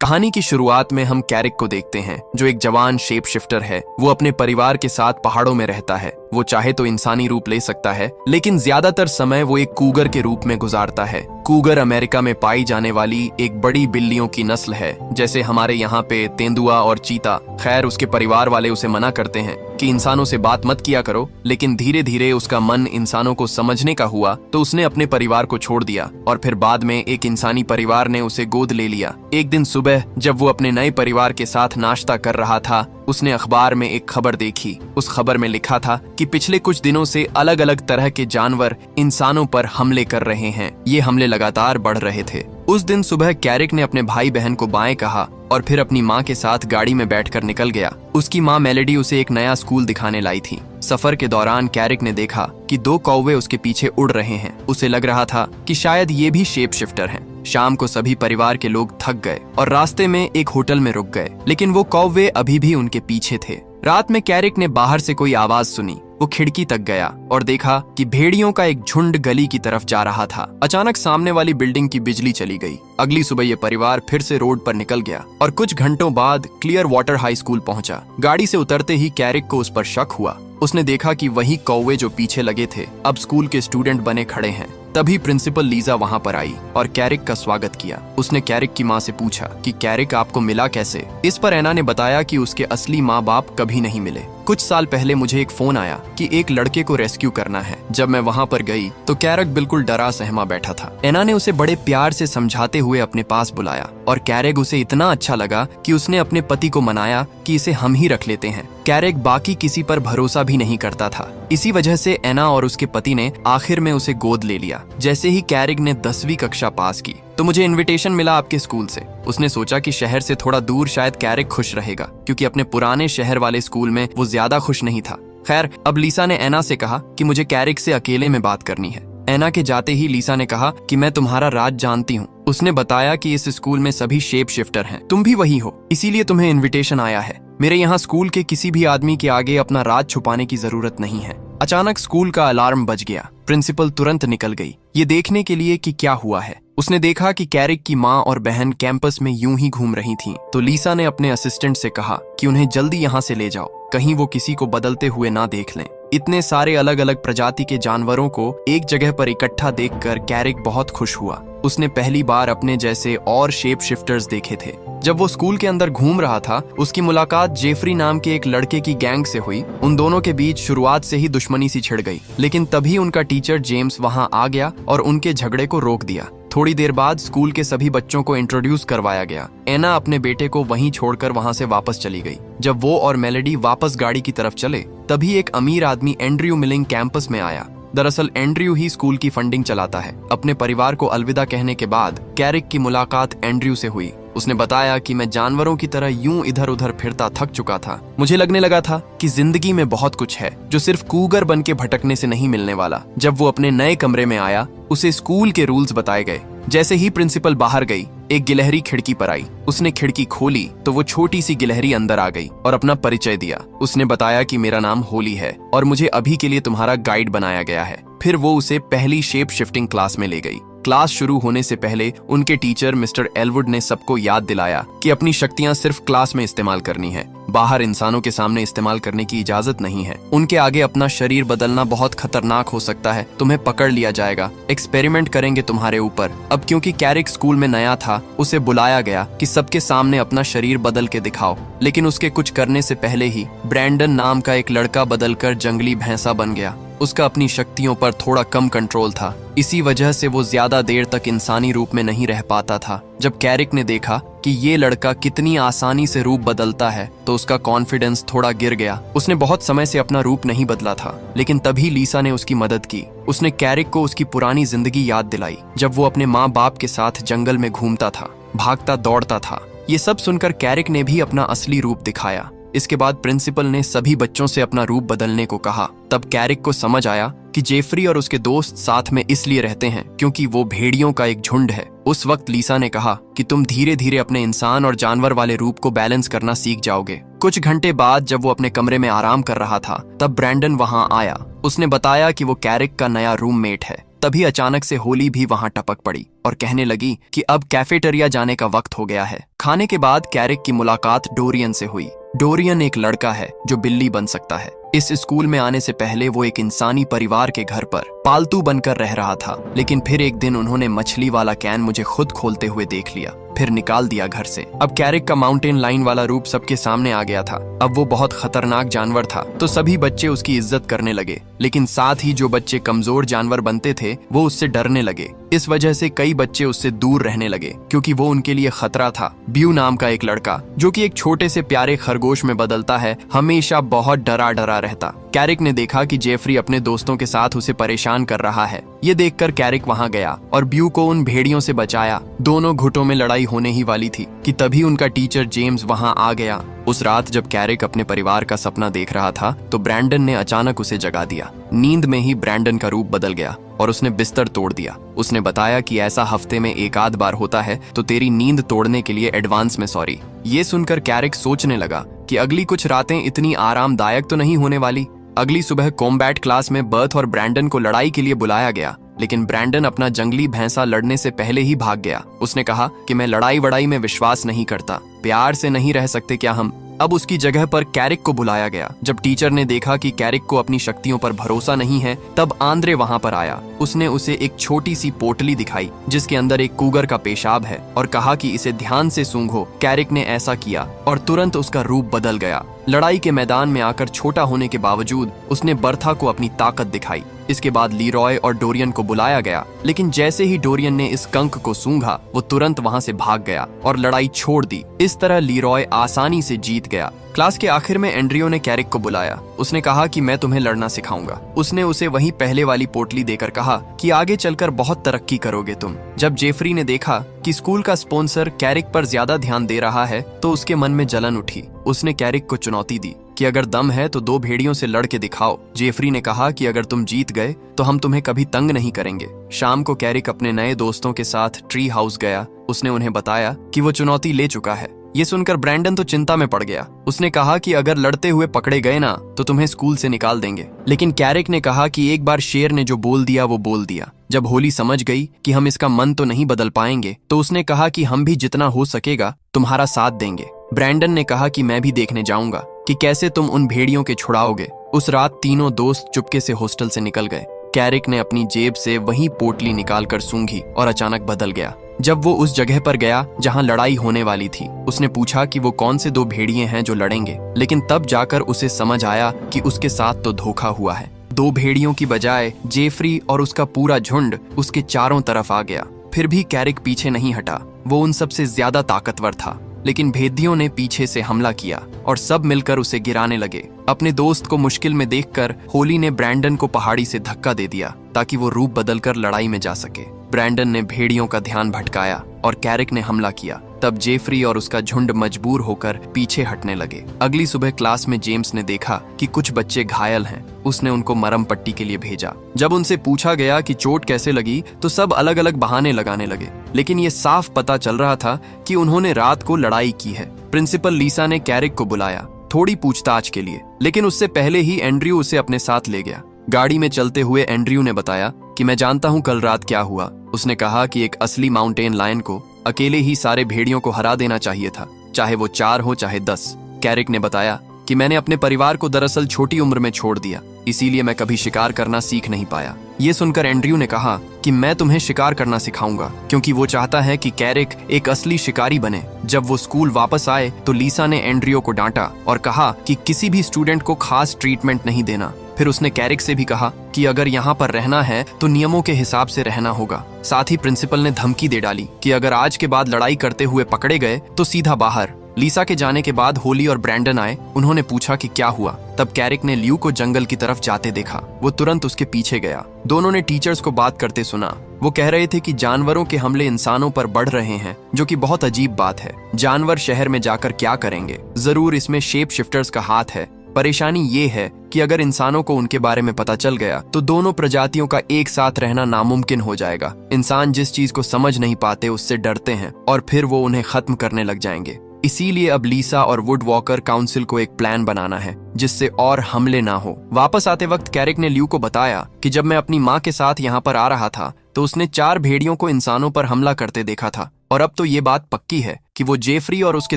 कहानी की शुरुआत में हम कैरिक को देखते हैं, जो एक जवान शेप शिफ्टर है। वो अपने परिवार के साथ पहाड़ों में रहता है। वो चाहे तो इंसानी रूप ले सकता है, लेकिन ज्यादातर समय वो एक कूगर के रूप में गुजारता है। कूगर अमेरिका में पाई जाने वाली एक बड़ी बिल्लियों की नस्ल है, जैसे हमारे यहाँ पे तेंदुआ और चीता। खैर, उसके परिवार वाले उसे मना करते हैं कि इंसानों से बात मत किया करो, लेकिन धीरे धीरे उसका मन इंसानों को समझने का हुआ तो उसने अपने परिवार को छोड़ दिया और फिर बाद में एक इंसानी परिवार ने उसे गोद ले लिया। एक दिन सुबह जब वो अपने नए परिवार के साथ नाश्ता कर रहा था, उसने अखबार में एक खबर देखी। उस खबर में लिखा था कि पिछले कुछ दिनों से अलग अलग तरह के जानवर इंसानों पर हमले कर रहे हैं। ये हमले लगातार बढ़ रहे थे। उस दिन सुबह कैरिक ने अपने भाई बहन को बाएं कहा और फिर अपनी माँ के साथ गाड़ी में बैठकर निकल गया। उसकी माँ मेलेडी उसे एक नया स्कूल दिखाने लाई थी। सफर के दौरान कैरिक ने देखा कि 2 कौवे उसके पीछे उड़ रहे हैं। उसे लग रहा था कि शायद ये भी शेप शिफ्टर हैं। शाम को सभी परिवार के लोग थक गए और रास्ते में एक होटल में रुक गए, लेकिन वो कौवे अभी भी उनके पीछे थे। रात में कैरिक ने बाहर से कोई आवाज सुनी। वो खिड़की तक गया और देखा कि भेड़ियों का एक झुंड गली की तरफ जा रहा था। अचानक सामने वाली बिल्डिंग की बिजली चली गई। अगली सुबह ये परिवार फिर से रोड पर निकल गया और कुछ घंटों बाद क्लियर वाटर हाई स्कूल पहुंचा। गाड़ी से उतरते ही कैरिक को उस पर शक हुआ। उसने देखा कि वही कौवे जो पीछे लगे थे अब स्कूल के स्टूडेंट बने खड़े हैं। तभी प्रिंसिपल लीजा वहां पर आई और कैरिक का स्वागत किया। उसने कैरिक की माँ से पूछा कि कैरिक आपको मिला कैसे। इस पर एना ने बताया कि उसके असली माँ बाप कभी नहीं मिले। कुछ साल पहले मुझे एक फोन आया कि एक लड़के को रेस्क्यू करना है। जब मैं वहां पर गई तो कैरिक बिल्कुल डरा सहमा बैठा था। एना ने उसे बड़े प्यार से समझाते हुए अपने पास बुलाया और कैरिक उसे इतना अच्छा लगा कि उसने अपने पति को मनाया कि इसे हम ही रख लेते हैं। कैरिक बाकी किसी पर भरोसा भी नहीं करता था। इसी वजह से एना और उसके पति ने आखिर में उसे गोद ले लिया। जैसे ही कैरिक ने 10वीं कक्षा पास की तो मुझे इनविटेशन मिला आपके स्कूल से। उसने सोचा कि शहर से थोड़ा दूर शायद कैरिक खुश रहेगा, क्योंकि अपने पुराने शहर वाले स्कूल में वो ज्यादा खुश नहीं था। खैर, अब लीसा ने एना से कहा कि मुझे कैरिक से अकेले में बात करनी है। एना के जाते ही लीसा ने कहा कि मैं तुम्हारा राज जानती हूँ। उसने बताया कि इस स्कूल में सभी शेप शिफ्टर हैं, तुम भी वही हो, इसीलिए तुम्हें इनविटेशन आया है। मेरे यहाँ स्कूल के किसी भी आदमी के आगे अपना राज छुपाने की जरूरत नहीं है। अचानक स्कूल का अलार्म बज गया। प्रिंसिपल तुरंत निकल गई, ये देखने के लिए कि क्या हुआ है। उसने देखा कि कैरिक की माँ और बहन कैंपस में यूं ही घूम रही थीं। तो लीसा ने अपने असिस्टेंट से कहा कि उन्हें जल्दी यहाँ से ले जाओ, कहीं वो किसी को बदलते हुए ना देख लें। इतने सारे अलग अलग प्रजाति के जानवरों को एक जगह पर इकट्ठा देखकर कैरिक बहुत खुश हुआ। उसने पहली बार अपने जैसे और शेप शिफ्टर्स देखे थे। जब वो स्कूल के अंदर घूम रहा था, उसकी मुलाकात जेफरी नाम के एक लड़के की गैंग से हुई। उन दोनों के बीच शुरुआत से ही दुश्मनी सी छिड़ गई, लेकिन तभी उनका टीचर जेम्स वहां आ गया और उनके झगड़े को रोक दिया। थोड़ी देर बाद स्कूल के सभी बच्चों को इंट्रोड्यूस करवाया गया। एना अपने बेटे को वहीं छोड़कर वहां से वापस चली गई। जब वो और मेलेडी वापस गाड़ी की तरफ चले, तभी एक अमीर आदमी एंड्रयू मिलिंग कैंपस में आया। दरअसल एंड्रयू ही स्कूल की फंडिंग चलाता है। अपने परिवार को अलविदा कहने के बाद कैरिक की मुलाकात एंड्रयू से हुई। उसने बताया कि मैं जानवरों की तरह यूं इधर उधर फिरता थक चुका था। मुझे लगने लगा था कि जिंदगी में बहुत कुछ है जो सिर्फ कूगर बन के भटकने से नहीं मिलने वाला। जब वो अपने नए कमरे में आया, उसे स्कूल के रूल्स बताए गए। जैसे ही प्रिंसिपल बाहर गई, एक गिलहरी खिड़की पर आई। उसने खिड़की खोली तो वो छोटी सी गिलहरी अंदर आ गई और अपना परिचय दिया। उसने बताया कि मेरा नाम होली है और मुझे अभी के लिए तुम्हारा गाइड बनाया गया है। फिर वो उसे पहली शेप शिफ्टिंग क्लास में ले गई। क्लास शुरू होने से पहले उनके टीचर मिस्टर एलवुड ने सबको याद दिलाया कि अपनी शक्तियां सिर्फ क्लास में इस्तेमाल करनी है, बाहर इंसानों के सामने इस्तेमाल करने की इजाजत नहीं है। उनके आगे अपना शरीर बदलना बहुत खतरनाक हो सकता है, तुम्हें पकड़ लिया जाएगा, एक्सपेरिमेंट करेंगे तुम्हारे ऊपर। अब क्योंकि कैरिक स्कूल में नया था, उसे बुलाया गया कि सबके सामने अपना शरीर बदल के दिखाओ। लेकिन उसके कुछ करने से पहले ही ब्रैंडन नाम का एक लड़का बदलकर जंगली भैंसा बन गया। उसका अपनी शक्तियों पर थोड़ा कम कंट्रोल था, इसी वजह से वो ज्यादा देर तक इंसानी रूप में नहीं रह पाता था। जब कैरिक ने देखा कि ये लड़का कितनी आसानी से रूप बदलता है तो उसका कॉन्फिडेंस थोड़ा गिर गया। उसने बहुत समय से अपना रूप नहीं बदला था, लेकिन तभी लीसा ने उसकी मदद की। उसने कैरिक को उसकी पुरानी जिंदगी याद दिलाई, जब वो अपने माँ बाप के साथ जंगल में घूमता था, भागता दौड़ता था। ये सब सुनकर कैरिक ने भी अपना असली रूप दिखाया। इसके बाद प्रिंसिपल ने सभी बच्चों से अपना रूप बदलने को कहा। तब कैरिक को समझ आया कि जेफरी और उसके दोस्त साथ में इसलिए रहते हैं क्योंकि वो भेड़ियों का एक झुंड है। उस वक्त लीसा ने कहा कि तुम धीरे धीरे अपने इंसान और जानवर वाले रूप को बैलेंस करना सीख जाओगे। कुछ घंटे बाद जब वो अपने कमरे में आराम कर रहा था, तब ब्रैंडन वहां आया। उसने बताया कि वो कैरिक का नया रूममेट है। तभी अचानक से होली भी वहां टपक पड़ी और कहने लगी कि अब कैफेटेरिया जाने का वक्त हो गया है। खाने के बाद कैरिक की मुलाकात डोरियन से हुई। डोरियन एक लड़का है जो बिल्ली बन सकता है। इस स्कूल में आने से पहले वो एक इंसानी परिवार के घर पर पालतू बनकर रह रहा था, लेकिन फिर एक दिन उन्होंने मछली वाला कैन मुझे खुद खोलते हुए देख लिया, फिर निकाल दिया घर से। अब कैरिक का माउंटेन लाइन वाला रूप सबके सामने आ गया था। अब वो बहुत खतरनाक जानवर था, तो सभी बच्चे उसकी इज्जत करने लगे, लेकिन साथ ही जो बच्चे कमजोर जानवर बनते थे वो उससे डरने लगे। इस वजह से कई बच्चे उससे दूर रहने लगे, क्योंकि वो उनके लिए खतरा था। ब्यू नाम का एक लड़का, जो कि एक छोटे से प्यारे खरगोश में बदलता है, हमेशा बहुत डरा डरा रहता। कैरिक ने देखा कि जेफरी अपने दोस्तों के साथ उसे परेशान कर रहा है। ये देखकर कैरिक वहां गया और ब्यू को उन भेड़ियों से बचाया। दोनों गुटों में लड़ाई होने ही वाली थी कि तभी उनका टीचर जेम्स वहां आ गया। उस रात जब कैरिक अपने परिवार का सपना देख रहा था तो ब्रैंडन ने अचानक उसे जगा दिया। नींद में ही ब्रैंडन का रूप बदल गया और उसने बिस्तर तोड़ दिया। उसने बताया कि ऐसा हफ्ते में एक आध बार होता है, तो तेरी नींद तोड़ने के लिए एडवांस में सॉरी। ये सुनकर कैरिक सोचने लगा कि अगली कुछ रातें इतनी आरामदायक तो नहीं होने वाली। अगली सुबह कॉम्बैट क्लास में बर्थ और ब्रैंडन को लड़ाई के लिए बुलाया गया, लेकिन ब्रैंडन अपना जंगली भैंसा लड़ने से पहले ही भाग गया। उसने कहा कि मैं लड़ाई वड़ाई में विश्वास नहीं करता, प्यार से नहीं रह सकते क्या हम। अब उसकी जगह पर कैरिक को बुलाया गया। जब टीचर ने देखा कि कैरिक को अपनी शक्तियों पर भरोसा नहीं है, तब आंद्रे वहां पर आया। उसने उसे एक छोटी सी पोटली दिखाई जिसके अंदर एक कूगर का पेशाब है और कहा कि इसे ध्यान से सूंघो। कैरिक ने ऐसा किया और तुरंत उसका रूप बदल गया। लड़ाई के मैदान में आकर छोटा होने के बावजूद उसने बर्था को अपनी ताकत दिखाई। इसके बाद लीरॉय और डोरियन को बुलाया गया, लेकिन जैसे ही डोरियन ने इस कंक को सूंघा वो तुरंत वहां से भाग गया और लड़ाई छोड़ दी। इस तरह लीरॉय आसानी से जीत गया। क्लास के आखिर में एंड्रियो ने कैरिक को बुलाया। उसने कहा कि मैं तुम्हें लड़ना सिखाऊंगा। उसने उसे वही पहले वाली पोटली देकर कहा कि आगे चलकर बहुत तरक्की करोगे तुम। जब जेफरी ने देखा कि स्कूल का स्पॉन्सर कैरिक पर ज्यादा ध्यान दे रहा है तो उसके मन में जलन उठी। उसने कैरिक को चुनौती दी कि अगर दम है तो 2 भेड़ियों से लड़ के दिखाओ। जेफरी ने कहा कि अगर तुम जीत गए तो हम तुम्हें कभी तंग नहीं करेंगे। शाम को कैरिक अपने नए दोस्तों के साथ ट्री हाउस गया। उसने उन्हें बताया कि वो चुनौती ले चुका है। ये सुनकर ब्रैंडन तो चिंता में पड़ गया। उसने कहा कि अगर लड़ते हुए पकड़े गए ना तो तुम्हें स्कूल से निकाल देंगे। लेकिन कैरिक ने कहा कि एक बार शेर ने जो बोल दिया वो बोल दिया। जब होली समझ गई कि हम इसका मन तो नहीं बदल पाएंगे, तो उसने कहा कि हम भी जितना हो सकेगा तुम्हारा साथ देंगे। ब्रैंडन ने कहा कि मैं भी देखने जाऊंगा कि कैसे तुम उन भेड़ियों के छुड़ाओगे। उस रात तीनों दोस्त चुपके से हॉस्टल से निकल गए। कैरिक ने अपनी जेब से वही पोटली निकालकर सूंघी और अचानक बदल गया। जब वो उस जगह पर गया जहां लड़ाई होने वाली थी, उसने पूछा कि वो कौन से 2 भेड़िए हैं जो लड़ेंगे, लेकिन तब जाकर उसे समझ आया कि उसके साथ तो धोखा हुआ है। 2 भेड़ियों की बजाय जेफरी और उसका पूरा झुंड उसके चारों तरफ आ गया। फिर भी कैरिक पीछे नहीं हटा। वो उन सबसे ज्यादा ताकतवर था, लेकिन भेदियों ने पीछे से हमला किया और सब मिलकर उसे गिराने लगे। अपने दोस्त को मुश्किल में देखकर होली ने ब्रैंडन को पहाड़ी से धक्का दे दिया ताकि वो रूप बदलकर लड़ाई में जा सके। ब्रैंडन ने भेड़ियों का ध्यान भटकाया और कैरिक ने हमला किया। तब जेफरी और उसका झुंड मजबूर होकर पीछे हटने लगे। अगली सुबह क्लास में जेम्स ने देखा कि कुछ बच्चे घायल हैं। उसने उनको मरहम पट्टी के लिए भेजा। जब उनसे पूछा गया कि चोट कैसे लगी तो सब अलग अलग बहाने लगाने लगे, लेकिन ये साफ पता चल रहा था कि उन्होंने रात को लड़ाई की है। प्रिंसिपल लीसा ने कैरिक को बुलाया थोड़ी पूछताछ के लिए, लेकिन उससे पहले ही एंड्रयू उसे अपने साथ ले गया। गाड़ी में चलते हुए एंड्रयू ने बताया कि मैं जानता हूँ कल रात क्या हुआ। उसने कहा कि एक असली माउंटेन लायन को अकेले ही सारे भेड़ियों को हरा देना चाहिए था, चाहे वो 4 हो चाहे 10। कैरिक ने बताया कि मैंने अपने परिवार को दरअसल छोटी उम्र में छोड़ दिया, इसीलिए मैं कभी शिकार करना सीख नहीं पाया। ये सुनकर एंड्रयू ने कहा कि मैं तुम्हें शिकार करना सिखाऊंगा, क्योंकि वो चाहता है कि कैरिक एक असली शिकारी बने। जब वो स्कूल वापस आए तो लीसा ने एंड्रयू को डांटा और कहा कि किसी भी स्टूडेंट को खास ट्रीटमेंट नहीं देना। फिर उसने कैरिक से भी कहा कि अगर यहाँ पर रहना है तो नियमों के हिसाब से रहना होगा। साथ ही प्रिंसिपल ने धमकी दे डाली कि अगर आज के बाद लड़ाई करते हुए पकड़े गए तो सीधा बाहर। लीसा के जाने के बाद होली और ब्रैंडन आए। उन्होंने पूछा कि क्या हुआ। तब कैरिक ने ल्यू को जंगल की तरफ जाते देखा। वो तुरंत उसके पीछे गया। दोनों ने टीचर्स को बात करते सुना। वो कह रहे थे कि जानवरों के हमले इंसानों पर बढ़ रहे हैं, जो कि बहुत अजीब बात है। जानवर शहर में जाकर क्या करेंगे? जरूर इसमें शेप शिफ्टर्स का हाथ है। परेशानी ये है कि अगर इंसानों को उनके बारे में पता चल गया तो दोनों प्रजातियों का एक साथ रहना नामुमकिन हो जाएगा। इंसान जिस चीज को समझ नहीं पाते उससे डरते हैं और फिर वो उन्हें खत्म करने लग जाएंगे। इसीलिए अब लीसा और वुड वॉकर काउंसिल को एक प्लान बनाना है जिससे और हमले ना हो। वापस आते वक्त कैरिक ने ल्यू को बताया कि जब मैं अपनी माँ के साथ यहाँ पर आ रहा था तो उसने 4 भेड़ियों को इंसानों पर हमला करते देखा था, और अब तो ये बात पक्की है कि वो जेफरी और उसके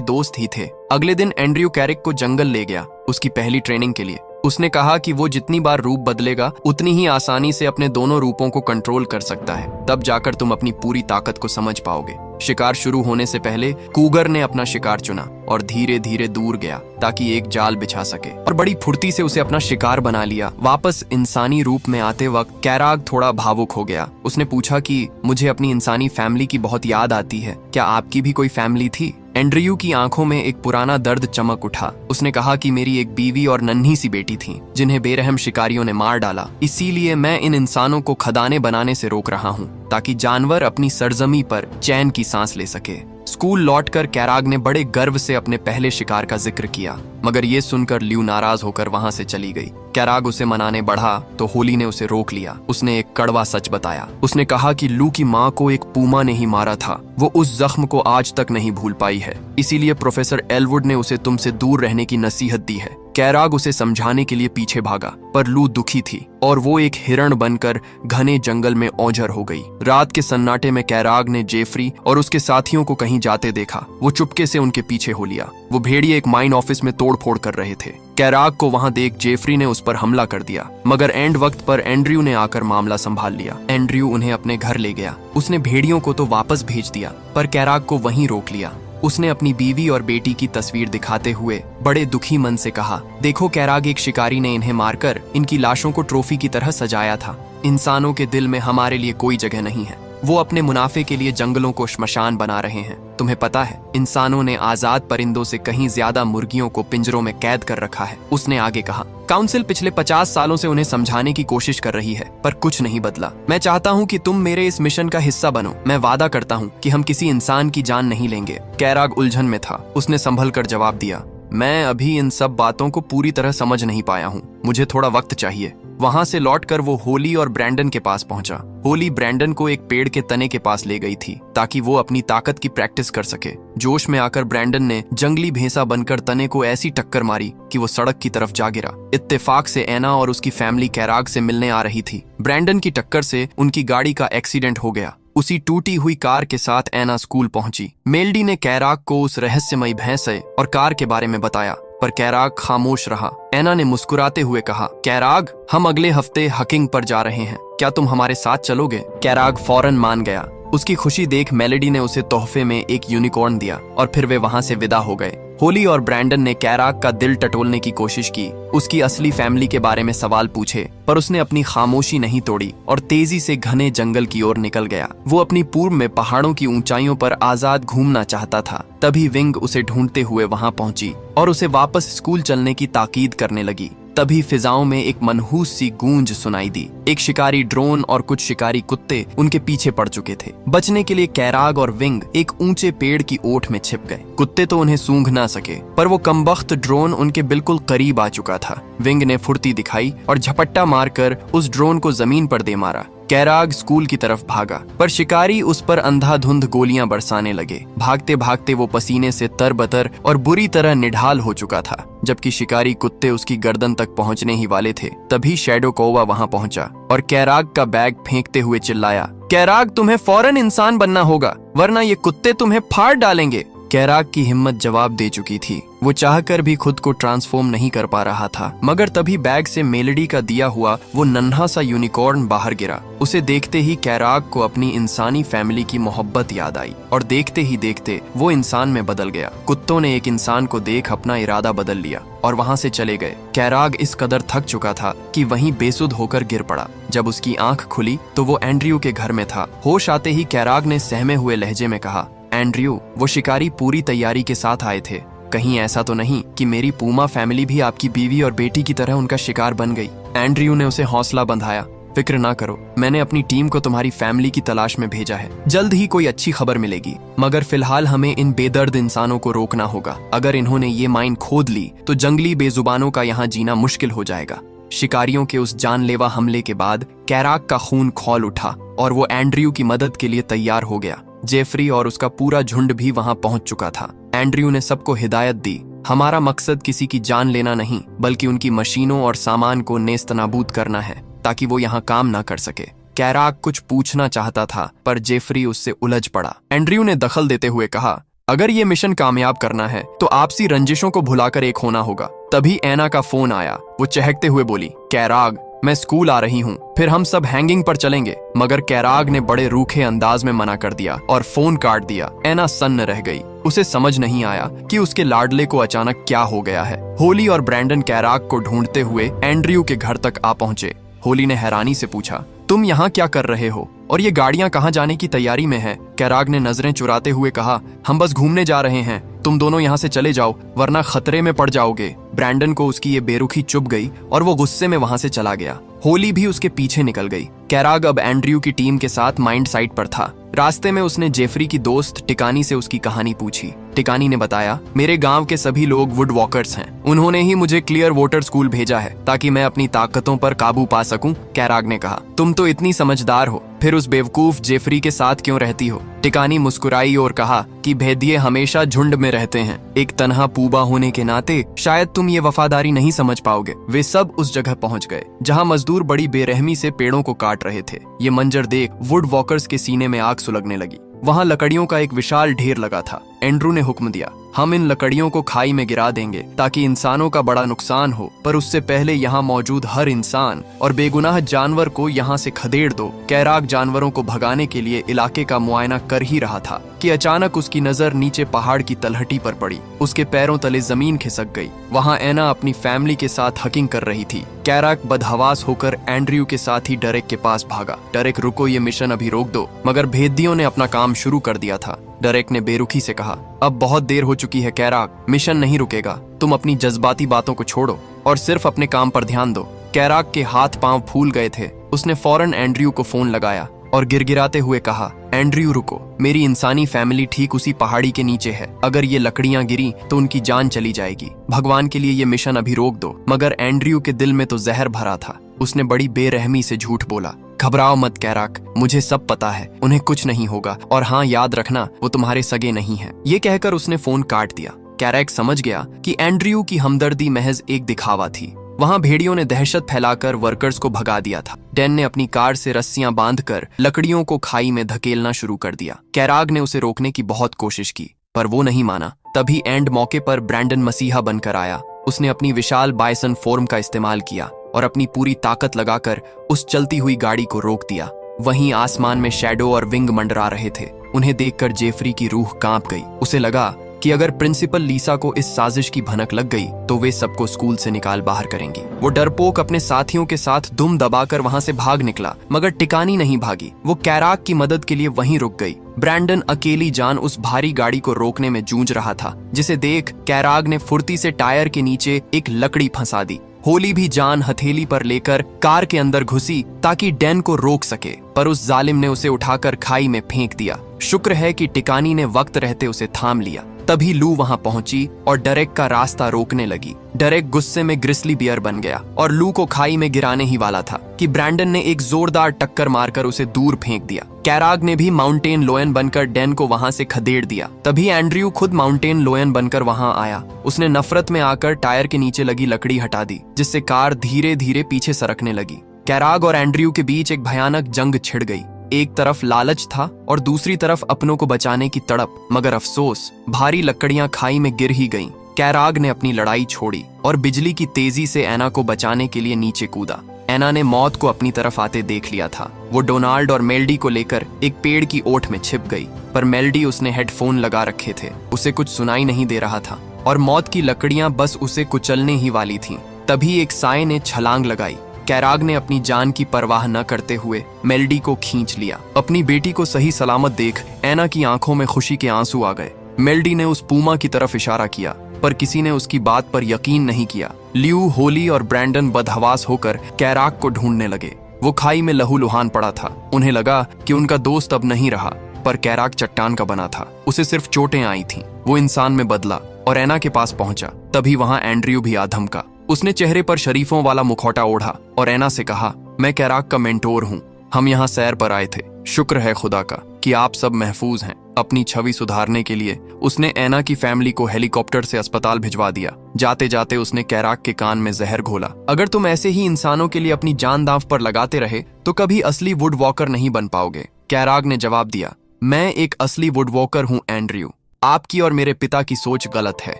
दोस्त ही थे। अगले दिन एंड्रयू कैरिक को जंगल ले गया उसकी पहली ट्रेनिंग के लिए। उसने कहा कि वो जितनी बार रूप बदलेगा उतनी ही आसानी से अपने दोनों रूपों को कंट्रोल कर सकता है, तब जाकर तुम अपनी पूरी ताकत को समझ पाओगे। शिकार शुरू होने से पहले कूगर ने अपना शिकार चुना और धीरे धीरे दूर गया ताकि एक जाल बिछा सके, और बड़ी फुर्ती से उसे अपना शिकार बना लिया। वापस इंसानी रूप में आते वक्त कैराग थोड़ा भावुक हो गया। उसने पूछा कि मुझे अपनी इंसानी फैमिली की बहुत याद आती है, क्या आपकी भी कोई फैमिली थी? एंड्रयू की आंखों में एक पुराना दर्द चमक उठा। उसने कहा कि मेरी एक बीवी और नन्ही सी बेटी थी जिन्हें बेरहम शिकारियों ने मार डाला, इसीलिए मैं इन इंसानों को खदाने बनाने से रोक रहा हूँ ताकि जानवर अपनी सरजमी पर चैन की सांस ले सके। स्कूल लौटकर कैराग ने बड़े गर्व से अपने पहले शिकार का जिक्र किया, मगर ये सुनकर ल्यू नाराज होकर वहां से चली गई। कैराग उसे मनाने बढ़ा तो होली ने उसे रोक लिया। उसने एक कड़वा सच बताया। उसने कहा कि लू की माँ को एक पूमा ने ही मारा था। वो उस जख्म को आज तक नहीं भूल पाई है, इसीलिए प्रोफेसर एलवुड ने उसे तुमसे दूर रहने की नसीहत दी है। कैराग उसे समझाने के लिए पीछे भागा, पर लू दुखी थी और वो एक हिरण बनकर घने जंगल में ओझर हो गई। रात के सन्नाटे में कैराग ने जेफरी और उसके साथियों को कहीं जाते देखा। वो चुपके से उनके पीछे हो लिया। वो भेड़िए एक माइन ऑफिस में तोड़फोड़ कर रहे थे। कैराग को वहां देख जेफरी ने उस पर हमला कर दिया, मगर एंड वक्त पर एंड्रयू ने आकर मामला संभाल लिया। एंड्रयू उन्हें अपने घर ले गया। उसने भेड़ियों को तो वापस भेज दिया, पर कैराग को वहीं रोक लिया। उसने अपनी बीवी और बेटी की तस्वीर दिखाते हुए बड़े दुखी मन से कहा, देखो कैराग, एक शिकारी ने इन्हें मारकर इनकी लाशों को ट्रॉफी की तरह सजाया था। इंसानों के दिल में हमारे लिए कोई जगह नहीं है। वो अपने मुनाफे के लिए जंगलों को श्मशान बना रहे हैं। तुम्हें पता है, इंसानों ने आजाद परिंदों से कहीं ज्यादा मुर्गियों को पिंजरों में कैद कर रखा है। उसने आगे कहा, काउंसिल पिछले 50 सालों से उन्हें समझाने की कोशिश कर रही है, पर कुछ नहीं बदला। मैं चाहता हूँ कि तुम मेरे इस मिशन का हिस्सा बनो। मैं वादा करता हूँ कि हम किसी इंसान की जान नहीं लेंगे। कैराग उलझन में था। उसने संभल कर जवाब दिया, मैं अभी इन सब बातों को पूरी तरह समझ नहीं पाया हूँ। मुझे थोड़ा वक्त चाहिए। वहां से लौटकर वो होली और ब्रैंडन के पास पहुंचा। होली ब्रैंडन को एक पेड़ के तने के पास ले गई थी ताकि वो अपनी ताकत की प्रैक्टिस कर सके। जोश में आकर ब्रैंडन ने जंगली भैंसा बनकर तने को ऐसी टक्कर मारी कि वो सड़क की तरफ जा गिरा। इत्तेफाक से एना और उसकी फैमिली कैराग से मिलने आ रही थी। ब्रैंडन की टक्कर से उनकी गाड़ी का एक्सीडेंट हो गया। उसी टूटी हुई कार के साथ एना स्कूल पहुंची। मेल्डी ने कैराग को उस रहस्यमयी भैंसे और कार के बारे में बताया, पर कैराग खामोश रहा। एना ने मुस्कुराते हुए कहा, कैराग, हम अगले हफ्ते हकिंग पर जा रहे हैं, क्या तुम हमारे साथ चलोगे? कैराग फौरन मान गया। उसकी खुशी देख मेलेडी ने उसे तोहफे में एक यूनिकॉर्न दिया और फिर वे वहां से विदा हो गए। होली और ब्रैंडन ने कैराग का दिल टटोलने की कोशिश की, उसकी असली फैमिली के बारे में सवाल पूछे, पर उसने अपनी खामोशी नहीं तोड़ी और तेजी से घने जंगल की ओर निकल गया। वो अपनी पूर्व में पहाड़ों की ऊंचाइयों पर आजाद घूमना चाहता था। तभी विंग उसे ढूंढते हुए वहां पहुंची और उसे वापस स्कूल चलने की ताकीद करने लगी। तभी फिजाओं में एक मनहूस सी गूंज सुनाई दी। एक शिकारी ड्रोन और कुछ शिकारी कुत्ते उनके पीछे पड़ चुके थे। बचने के लिए कैराग और विंग एक ऊंचे पेड़ की ओट में छिप गए। कुत्ते तो उन्हें सूंघ ना सके, पर वो कमबख्त ड्रोन उनके बिल्कुल करीब आ चुका था। विंग ने फुर्ती दिखाई और झपट्टा मारकर उस ड्रोन को जमीन पर दे मारा। कैराग स्कूल की तरफ भागा, पर शिकारी उस पर अंधाधुंध गोलियां बरसाने लगे। भागते भागते वो पसीने से तरबतर और बुरी तरह निढाल हो चुका था। जबकि शिकारी कुत्ते उसकी गर्दन तक पहुंचने ही वाले थे, तभी शैडो कौवा वहां पहुंचा और कैराग का बैग फेंकते हुए चिल्लाया, कैराग, तुम्हें फौरन इंसान बनना होगा, वरना ये कुत्ते तुम्हें फाड़ डालेंगे। कैराग की हिम्मत जवाब दे चुकी थी। वो चाहकर भी खुद को ट्रांसफॉर्म नहीं कर पा रहा था, मगर तभी बैग से मेलेडी का दिया हुआ वो नन्हा सा यूनिकॉर्न बाहर गिरा। उसे देखते ही कैराग को अपनी इंसानी फैमिली की मोहब्बत याद आई और देखते ही देखते वो इंसान में बदल गया। कुत्तों ने एक इंसान को देख अपना इरादा बदल लिया और वहां से चले गए। कैराग इस कदर थक चुका था कि वहीं बेसुध होकर गिर पड़ा। जब उसकी आंख खुली तो वो एंड्रयू के घर में था। होश आते ही कैराग ने सहमे हुए लहजे में कहा, एंड्रयू, वो शिकारी पूरी तैयारी के साथ आए थे। कहीं ऐसा तो नहीं कि मेरी पूमा फैमिली भी आपकी बीवी और बेटी की तरह उनका शिकार बन गई? एंड्रयू ने उसे हौसला बंधाया। फिक्र ना करो, मैंने अपनी टीम को तुम्हारी फैमिली की तलाश में भेजा है। जल्द ही कोई अच्छी खबर मिलेगी, मगर फिलहाल हमें इन बेदर्द इंसानों को रोकना होगा। अगर इन्होंने ये माइन खोद ली तो जंगली बेजुबानों का यहाँ जीना मुश्किल हो जाएगा। शिकारियों के उस जानलेवा हमले के बाद कैराग का खून खौल उठा और वो एंड्रयू की मदद के लिए तैयार हो गया। जेफरी और उसका पूरा झुंड भी वहां पहुंच चुका था। एंड्रयू ने सबको हिदायत दी, हमारा मकसद किसी की जान लेना नहीं, बल्कि उनकी मशीनों और सामान को नेस्तनाबूद करना है, ताकि वो यहाँ काम ना कर सके। कैराक कुछ पूछना चाहता था, पर जेफरी उससे उलझ पड़ा। एंड्रयू ने दखल देते हुए कहा, अगर ये मिशन कामयाब करना है तो आपसी रंजिशों को भुलाकर एक होना होगा। तभी एना का फोन आया। वो चहकते हुए बोली, कैराग, मैं स्कूल आ रही हूँ, फिर हम सब हैंगिंग पर चलेंगे। मगर कैराग ने बड़े रूखे अंदाज में मना कर दिया और फोन काट दिया। एना सन्न रह गई। उसे समझ नहीं आया कि उसके लाडले को अचानक क्या हो गया है। होली और ब्रैंडन कैराग को ढूंढते हुए एंड्रयू के घर तक आ पहुंचे। होली ने हैरानी से पूछा, तुम यहाँ क्या कर रहे हो और ये गाड़ियां कहाँ जाने की तैयारी में है? कैराग ने नजरें चुराते हुए कहा, हम बस घूमने जा रहे हैं, तुम दोनों यहाँ से चले जाओ वरना खतरे में पड़ जाओगे। ब्रैंडन को उसकी ये बेरुखी चुभ गई और वो गुस्से में वहां से चला गया। होली भी उसके पीछे निकल गई। कैराग अब एंड्रयू की टीम के साथ माइंड साइट पर था। रास्ते में उसने जेफरी की दोस्त टिकानी से उसकी कहानी पूछी। टिकानी ने बताया, मेरे गांव के सभी लोग वुड वॉकर्स हैं। उन्होंने ही मुझे क्लियर वाटर स्कूल भेजा है ताकि मैं अपनी ताकतों पर काबू पा सकूं। कैराग ने कहा, तुम तो इतनी समझदार हो, फिर उस बेवकूफ जेफरी के साथ क्यों रहती हो? टिकानी मुस्कुराई और कहा कि भेदिए हमेशा झुंड में रहते हैं। एक तन्हा पूबा होने के नाते शायद तुम ये वफादारी नहीं समझ पाओगे। वे सब उस जगह पहुंच गए जहां मजदूर बड़ी बेरहमी से पेड़ों को काट रहे थे। ये मंजर देख वुड वॉकर्स के सीने में आग सुलगने लगी। वहां लकड़ियों का एक विशाल ढेर लगा था। एंड्रू ने हुक्म दिया, हम इन लकड़ियों को खाई में गिरा देंगे ताकि इंसानों का बड़ा नुकसान हो, पर उससे पहले यहाँ मौजूद हर इंसान और बेगुनाह जानवर को यहाँ से खदेड़ दो। कैराग जानवरों को भगाने के लिए इलाके का मुआयना कर ही रहा था कि अचानक उसकी नजर नीचे पहाड़ की तलहटी पर पड़ी। उसके पैरों तले जमीन खिसक गई। वहाँ एना अपनी फैमिली के साथ हकिंग कर रही थी। कैराग बदहवास होकर एंड्रयू के साथ ही डरेक के पास भागा। डरेक, रुको, ये मिशन अभी रोक दो। मगर भेदियों ने अपना काम शुरू कर दिया था। डरेक ने बेरुखी से कहा, अब बहुत देर हो चुकी है कैराग, मिशन नहीं रुकेगा। तुम अपनी जज्बाती बातों को छोड़ो और सिर्फ अपने काम पर ध्यान दो। कैराग के हाथ पांव फूल गए थे। उसने फौरन एंड्रयू को फोन लगाया और गिड़गिड़ाते हुए कहा, एंड्रयू रुको, मेरी इंसानी फैमिली ठीक उसी पहाड़ी के नीचे है। अगर ये लकड़ियां गिरी तो उनकी जान चली जाएगी। भगवान के लिए ये मिशन अभी रोक दो। मगर एंड्रयू के दिल में तो जहर भरा था। उसने बड़ी बेरहमी से झूठ बोला, घबराओ मत कैराग, मुझे सब पता है, उन्हें कुछ नहीं होगा। और हाँ, याद रखना, वो तुम्हारे सगे नहीं हैं। ये कहकर उसने फोन काट दिया। कैराग समझ गया कि एंड्रयू की हमदर्दी महज एक दिखावा थी। वहां भेड़ियों ने दहशत फैलाकर वर्कर्स को भगा दिया था। डैन ने अपनी कार से रस्सियां बांधकर लकड़ियों को खाई में धकेलना शुरू कर दिया। कैराग ने उसे रोकने की बहुत कोशिश की, पर वो नहीं माना। तभी एंड मौके पर ब्रैंडन मसीहा बनकर आया। उसने अपनी विशाल बाइसन फॉर्म का इस्तेमाल किया और अपनी पूरी ताकत लगाकर उस चलती हुई गाड़ी को रोक दिया। वहीं आसमान में शैडो और विंग मंडरा रहे थे। उन्हें देखकर जेफरी की रूह कांप गई। उसे लगा कि अगर प्रिंसिपल लीसा को इस साजिश की भनक लग गई तो वे सबको स्कूल से निकाल बाहर करेंगी। वो डरपोक अपने साथियों के साथ दुम दबाकर वहां से भाग निकला, मगर टिकानी नहीं भागी। वो कैराग की मदद के लिए वहीं रुक गई। ब्रैंडन अकेली जान उस भारी गाड़ी को रोकने में जूझ रहा था, जिसे देख कैराग ने फुर्ती से टायर के नीचे एक लकड़ी फंसा दी। होली भी जान हथेली पर लेकर कार के अंदर घुसी ताकि डैन को रोक सके, पर उस जालिम ने उसे उठाकर खाई में फेंक दिया। शुक्र है कि टिकानी ने वक्त रहते उसे थाम लिया। तभी लू वहां पहुंची और डरेक का रास्ता रोकने लगी। डरेक गुस्से में ग्रिसली बियर बन गया और लू को खाई में गिराने ही वाला था कि ब्रैंडन ने एक जोरदार टक्कर मारकर उसे दूर फेंक दिया। कैराग ने भी माउंटेन लोयन बनकर डैन को वहां से खदेड़ दिया। तभी एंड्रयू खुद माउंटेन लोयन बनकर वहां आया। उसने नफरत में आकर टायर के नीचे लगी लकड़ी हटा दी, जिससे कार धीरे धीरे पीछे सरकने लगी। कैराग और एंड्रयू के बीच एक भयानक जंग छिड़ गई। एक तरफ लालच था और दूसरी तरफ अपनों को बचाने की तड़प। मगर अफसोस, भारी लकड़ियां खाई में गिर ही गईं। कैराग ने अपनी लड़ाई छोड़ी और बिजली की तेजी से एना को बचाने के लिए नीचे कूदा। एना ने मौत को अपनी तरफ आते देख लिया था। वो डोनाल्ड और मेल्डी को लेकर एक पेड़ की ओट में छिप गई, पर मेल्डी, उसने हेडफोन लगा रखे थे, उसे कुछ सुनाई नहीं दे रहा था और मौत की लकड़ियां बस उसे कुचलने ही वाली थीं। तभी एक साए ने छलांग लगाई। कैराग ने अपनी जान की परवाह न करते हुए मेल्डी को खींच लिया। अपनी बेटी को सही सलामत देख एना की आंखों में खुशी के आंसू आ गए। मेल्डी ने उस पूमा की तरफ इशारा किया, पर किसी ने उसकी बात पर यकीन नहीं किया। ल्यू, होली और ब्रैंडन बदहवास होकर कैराग को ढूंढने लगे। वो खाई में लहूलुहान पड़ा था। उन्हें लगा कि उनका दोस्त अब नहीं रहा, पर कैराग चट्टान का बना था। उसे सिर्फ चोटें आई थीं। वो इंसान में बदला और एना के पास पहुंचा। तभी वहां एंड्रयू भी आ धमका। उसने चेहरे पर शरीफों वाला मुखौटा ओढ़ा और एना से कहा, मैं कैराग का मेंटोर हूँ। हम यहाँ सैर पर आए थे। शुक्र है खुदा का कि आप सब महफूज हैं। अपनी छवि सुधारने के लिए उसने ऐना की फैमिली को हेलीकॉप्टर से अस्पताल भिजवा दिया। जाते जाते उसने कैराक के कान में जहर घोला। अगर तुम ऐसे ही इंसानों के लिए अपनी जान दांव पर लगाते रहे तो कभी असली वुड वॉकर नहीं बन पाओगे। कैराक ने जवाब दिया, मैं एक असली वुड वॉकर हूँ एंड्रयू। आपकी और मेरे पिता की सोच गलत है।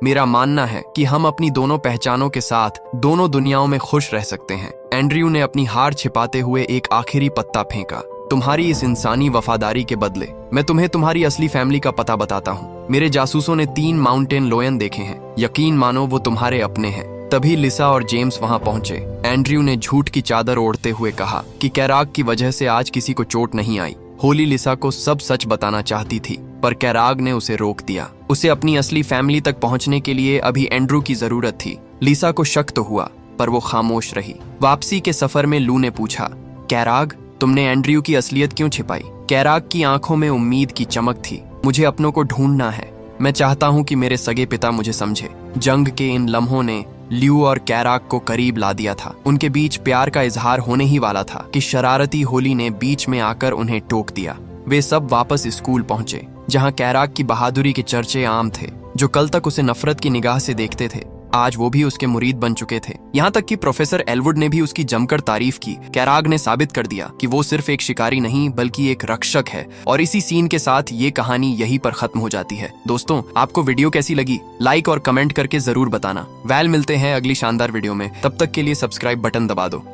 मेरा मानना है कि हम अपनी दोनों पहचानों के साथ दोनों दुनियाओं में खुश रह सकते हैं। एंड्रयू ने अपनी हार छिपाते हुए एक आखिरी पत्ता फेंका। तुम्हारी इस इंसानी वफादारी के बदले मैं तुम्हें तुम्हारी असली फैमिली का पता बताता हूँ। मेरे जासूसों ने 3 माउंटेन लोयन देखे हैं। यकीन मानो वो तुम्हारे अपने हैं। तभी लिसा और जेम्स वहां पहुंचे। एंड्रयू ने झूठ की चादर ओढ़ते हुए कहा कि कैराक की वजह से आज किसी को चोट नहीं आई। होली लिसा को सब सच बताना चाहती थी, पर कैराग ने उसे रोक दिया। उसे अपनी असली फैमिली तक पहुंचने के लिए अभी एंड्रू की जरूरत थी। लिसा को शक तो हुआ, पर वो खामोश रही। वापसी के सफर में लू ने पूछा, कैराग, तुमने एंड्रयू की असलियत क्यों छिपाई? कैराग की आंखों में उम्मीद की चमक थी। मुझे अपनों को ढूंढना है। मैं चाहता हूं कि मेरे सगे पिता मुझे समझे। जंग के इन लम्हों ने ल्यू और कैराग को करीब ला दिया था। उनके बीच प्यार का इजहार होने ही वाला था कि शरारती होली ने बीच में आकर उन्हें टोक दिया। वे सब वापस स्कूल पहुंचे, जहां कैराग की बहादुरी के चर्चे आम थे। जो कल तक उसे नफरत की निगाह से देखते थे, आज वो भी उसके मुरीद बन चुके थे। यहाँ तक कि प्रोफेसर एलवुड ने भी उसकी जमकर तारीफ की। कैराग ने साबित कर दिया कि वो सिर्फ एक शिकारी नहीं बल्कि एक रक्षक है। और इसी सीन के साथ ये कहानी यहीं पर खत्म हो जाती है। दोस्तों, आपको वीडियो कैसी लगी? लाइक और कमेंट करके जरूर बताना। वेल, मिलते हैं अगली शानदार वीडियो में। तब तक के लिए सब्सक्राइब बटन दबा दो।